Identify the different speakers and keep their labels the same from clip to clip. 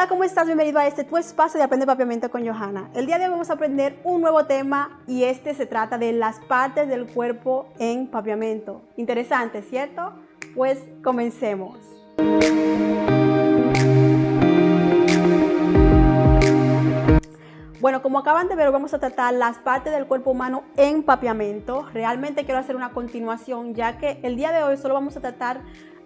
Speaker 1: Hola, ¿cómo estás? Bienvenido a tu espacio de Aprende Papiamento con Johanna. El día de hoy vamos a aprender un nuevo tema y se trata de las partes del cuerpo en papiamento. Interesante, ¿cierto? Pues comencemos. Bueno, como acaban de ver, vamos a tratar las partes del cuerpo humano en papiamento. Realmente quiero hacer una continuación, ya que el día de hoy solo vamos a tratar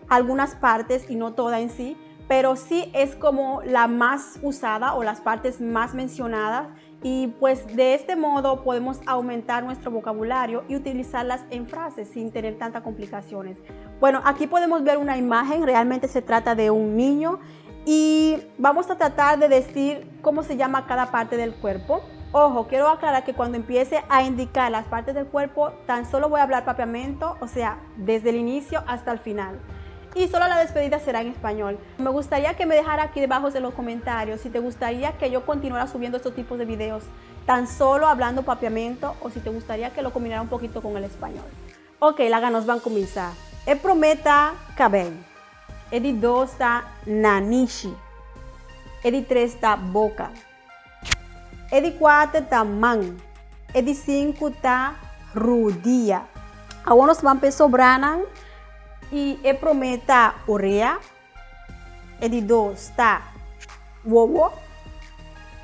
Speaker 1: algunas partes y no toda en sí, pero sí es como la más usada o las partes más mencionadas, y pues de este modo podemos aumentar nuestro vocabulario y utilizarlas en frases sin tener tantas complicaciones. Bueno, aquí podemos ver una imagen, realmente se trata de un niño y vamos a tratar de decir cómo se llama cada parte del cuerpo. Ojo, quiero aclarar que cuando empiece a indicar las partes del cuerpo, tan solo voy a hablar papiamento, o sea, desde el inicio hasta el final. Y solo la despedida será en español. Me gustaría que me dejara aquí debajo de los comentarios si te gustaría que yo continuara subiendo estos tipos de videos tan solo hablando papiamento, o si te gustaría que lo combinara un poquito con el español. Ok, las nos van a comenzar. El prometa cabello. El 2 está nanishi. El 3 está boca. El 4 está man. El 5 está rodilla. Algunos van a sobranan. Y el prometa orea. El 2 está huevo.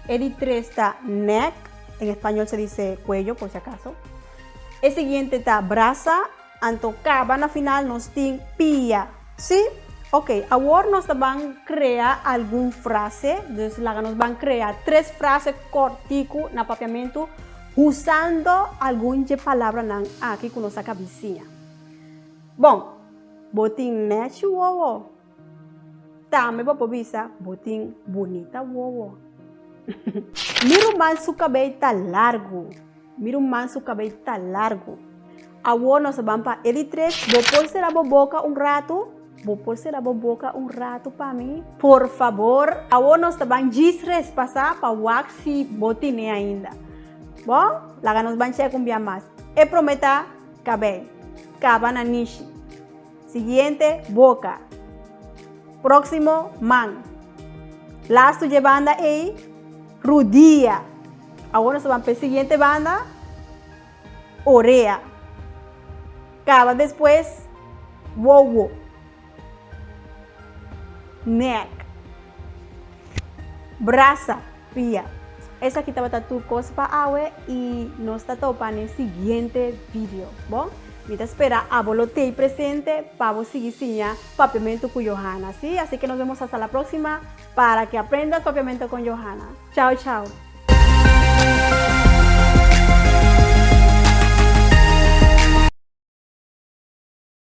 Speaker 1: El 3 está neck. En español se dice cuello, por si acaso. El siguiente está brasa. Antocaba na final nos tiene pia. ¿Sí? Ok, ahora nos van a crear alguna frase. Entonces, nos van a crear 3 frases corticas en papiamento usando alguna palabra aquí con nuestra cabecilla. Bom, botin necho wowo. Também vou bisa botin bonita wowo. Miro man su cabello tá largo. Miro man su cabello tá largo. Agora nós vamos para ele 3. Vou pôr a boca um rato. Vou pôr a boca um rato para mim. Por favor. Agora nós vamos desrespassar para o se botin ainda. Bom, lá nós vamos chegar com bem mais. E prometa cabello. Cabana nishi. Siguiente, boca. Próximo, man. Lasto de banda e rodilla. Ahora se van para la siguiente banda, oreja. Acaba después, wowo. Neck. Brasa, pia. Esa aquí estaba tu cosa para agua y nos está topando en el siguiente video. ¿Bon? Mientras espera a volotei presente para seguir enseñando papiamento con Johanna, ¿sí? Así que nos vemos hasta la próxima para que aprendas papiamento con Johanna. Chao, chao.